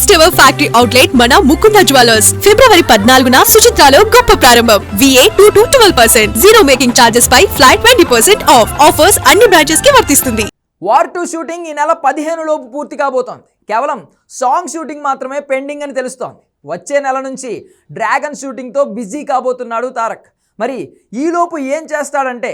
First ever factory outlet మన Mukunda jewellers ఫిబ్రవరి 14న సుచిత్రాలో గొప్ప ప్రారంభం. VA 2 to 12%, zero making charges పై ఫ్లాట్ 20% ఆఫ్. ఆఫర్స్ అన్ని బ్రాంచెస్ కి వర్తిస్తుంది. వార్ 2 షూటింగ్ ఈ నెల 15 లోపు పూర్తి కాబోతోంది. కేవలం సాంగ్ షూటింగ్ మాత్రమే పెండింగ్ అని తెలుస్తోంది. వచ్చే నెల నుంచి డ్రాగన్ షూటింగ్తో బిజీ కాబోతున్నాడు తారక్. మరి ఈలోపు ఏం చేస్తాడంటే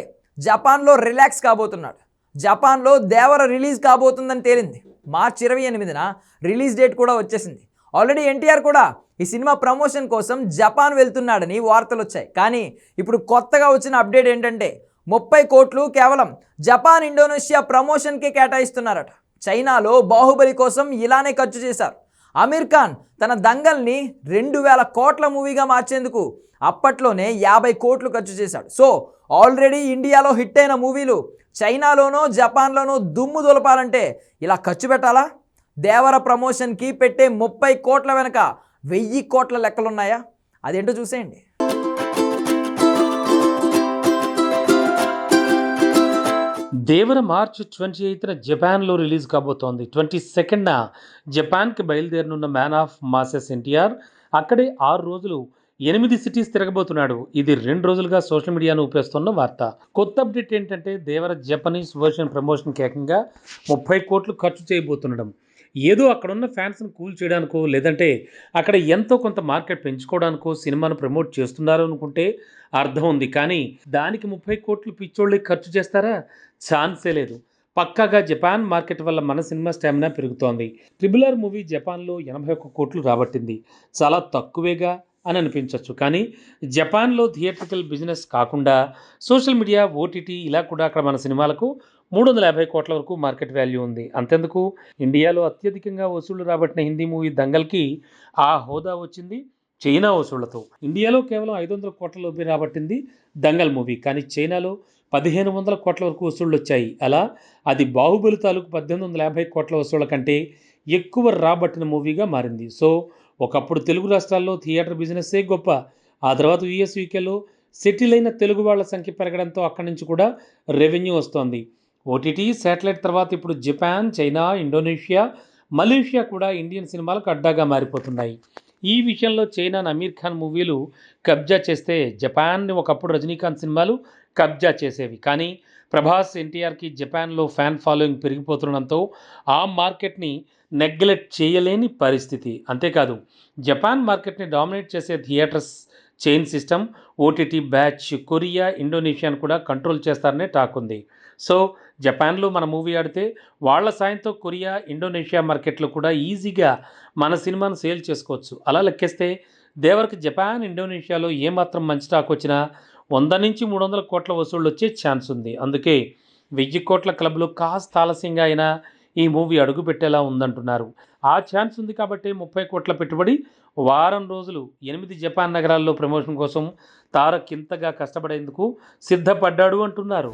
జపాన్లో రిలాక్స్ కాబోతున్నాడు. జపాన్లో దేవర రిలీజ్ కాబోతుందని తేలింది. మార్చి 28న రిలీజ్ డేట్ కూడా వచ్చేసింది. ఆల్రెడీ ఎన్టీఆర్ కూడా ఈ సినిమా ప్రమోషన్ కోసం జపాన్ వెళ్తున్నాడని వార్తలు వచ్చాయి. కానీ ఇప్పుడు కొత్తగా వచ్చిన అప్డేట్ ఏంటంటే 30 కోట్లు కేవలం జపాన్ ఇండోనేషియా ప్రమోషన్కే కేటాయిస్తున్నారట. చైనాలో బాహుబలి కోసం ఇలానే ఖర్చు చేశారు. ఆమీర్ ఖాన్ తన దంగల్ని 2000 కోట్ల మూవీగా మార్చేందుకు అప్పట్లోనే 50 కోట్లు ఖర్చు చేశాడు. సో ఆల్రెడీ ఇండియాలో హిట్ అయిన మూవీలు చైనాలోనో జపాన్లోనో దుమ్ము దులపాలంటే ఇలా ఖర్చు పెట్టాలా? దేవర ప్రమోషన్కి పెట్టే 30 కోట్ల వెనక 1000 కోట్ల లెక్కలున్నాయా? అదేంటో చూసేయండి. దేవర మార్చి 28న జపాన్లో రిలీజ్ కాబోతోంది. 22న జపాన్కి బయలుదేరనున్న మ్యాన్ ఆఫ్ మాసెస్ ఎన్టీఆర్ అక్కడే 6 రోజులు 8 సిటీస్ తిరగబోతున్నాడు. ఇది 2 రోజులుగా సోషల్ మీడియాను ఊపేస్తున్న వార్త. కొత్త అప్డేట్ ఏంటంటే దేవర జపనీస్ వర్షన్ ప్రమోషన్కి ఏకంగా 30 కోట్లు ఖర్చు చేయబోతుండడం. ఏదో అక్కడున్న ఫ్యాన్స్ని కూల్ చేయడానికో లేదంటే అక్కడ ఎంతో కొంత మార్కెట్ పెంచుకోవడానికో సినిమాను ప్రమోట్ చేస్తున్నారు అనుకుంటే అర్థం ఉంది. కానీ దానికి 30 కోట్లు పిచ్చోళ్ళకి ఖర్చు చేస్తారా? ఛాన్సే లేదు. పక్కాగా జపాన్ మార్కెట్ వల్ల మన సినిమా స్టామినా పెరుగుతోంది. RRR మూవీ జపాన్లో 81 కోట్లు రాబట్టింది. చాలా తక్కువేగా అని అనిపించవచ్చు. కానీ జపాన్లో థియేట్రికల్ బిజినెస్ కాకుండా సోషల్ మీడియా, OTT ఇలా కూడా అక్కడ మన సినిమాలకు 350 కోట్ల వరకు మార్కెట్ వాల్యూ ఉంది. అంతెందుకు, ఇండియాలో అత్యధికంగా వసూళ్లు రాబట్టిన హిందీ మూవీ దంగల్కి ఆ హోదా వచ్చింది చైనా వసూళ్లతో. ఇండియాలో కేవలం 500 కోట్ల లోపే రాబట్టింది దంగల్ మూవీ. కానీ చైనాలో 1500 కోట్ల వరకు వసూళ్లు వచ్చాయి. అలా అది బాహుబలి తాలూకు 1850 కోట్ల వసూళ్ల కంటే ఎక్కువ రాబట్టిన మూవీగా మారింది. సో ఒకప్పుడు తెలుగు రాష్ట్రాల్లో థియేటర్ బిజినెస్సే గొప్ప. ఆ తర్వాత US, UKలో సెటిల్ అయిన తెలుగు వాళ్ళ సంఖ్య పెరగడంతో అక్కడి నుంచి కూడా రెవెన్యూ వస్తోంది. OTT, శాటిలైట్ తర్వాత ఇప్పుడు జపాన్, చైనా, ఇండోనేషియా, మలేషియా కూడా ఇండియన్ సినిమాలకు అడ్డాగా మారిపోతున్నాయి. ఈ విషయంలో చైనాను అమీర్ ఖాన్ మూవీలు కబ్జా చేస్తే జపాన్ని ఒకప్పుడు రజనీకాంత్ సినిమాలు కబ్జా చేసేవి. కానీ ప్రభాస్, ఎన్టీఆర్కి జపాన్లో ఫ్యాన్ ఫాలోయింగ్ పెరిగిపోతుండడంతో ఆ మార్కెట్ని నెగ్లెక్ట్ చేయలేని పరిస్థితి. అంతేకాదు జపాన్ మార్కెట్ని డామినేట్ చేసే theatres chain system, OTT batch Korea, ఇండోనేషియాను కూడా కంట్రోల్ చేస్తారనే టాక్ ఉంది. సో జపాన్లో మన మూవీ ఆడితే వాళ్ళ సాయంతో కొరియా, ఇండోనేషియా మార్కెట్లో కూడా ఈజీగా మన సినిమాను సేల్ చేసుకోవచ్చు. అలా లెక్కేస్తే దేవరకు జపాన్, ఇండోనేషియాలో ఏమాత్రం మంచి టాక్ వచ్చినా 100 నుంచి 300 కోట్ల వసూళ్ళు వచ్చే ఛాన్స్ ఉంది. అందుకే 1000 కోట్ల క్లబ్లో కాస్త ఆలస్యంగా అయినా ఈ మూవీ అడుగు పెట్టేలా ఉందంటున్నారు. ఆ ఛాన్స్ ఉంది కాబట్టి 30 కోట్ల పెట్టుబడి, వారం రోజులు 8 జపాన్ నగరాల్లో ప్రమోషన్ కోసం తారక్ ఇంతగా కష్టపడేందుకు సిద్ధపడ్డాడు అంటున్నారు.